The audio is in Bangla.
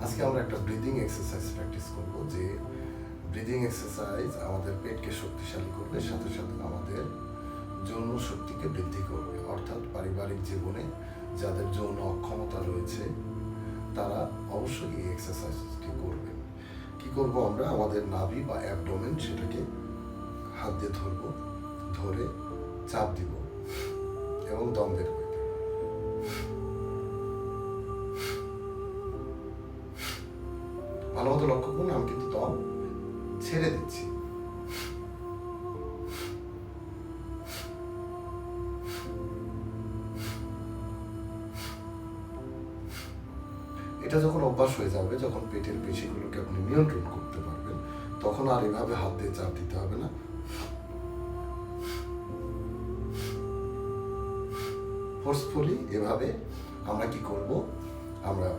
আজকে আমরা একটা ব্রিদিং এক্সারসাইজ প্র্যাকটিস করব, যে ব্রিদিং এক্সারসাইজ আমাদের পেটকে শক্তিশালী করবে, সাথে সাথে আমাদের যৌন শক্তিকে বৃদ্ধি করবে। অর্থাৎ পারিবারিক জীবনে যাদের যৌন অক্ষমতা রয়েছে তারা অবশ্যই এই এক্সারসাইজটি করবেন। কি করব আমরা? আমাদের নাভি বা অ্যাবডোমেন সেটাকে হাত দিয়ে ধরবো, ধরে চাপ দিব এবং দম বের করে দেব। ভালো মতো লক্ষ্য করুন, আমি কিন্তু দম ছেড়ে দিচ্ছি। এটা যখন অভ্যাস হয়ে যাবে, যখন পেটের পেশিগুলোকে আপনি নিয়ন্ত্রণ করতে পারবেন, তখন আর এভাবে হাত দিয়ে চাপ দিতে হবে না। ফোর্সফুলি এভাবে আমরা কি করব? আমরা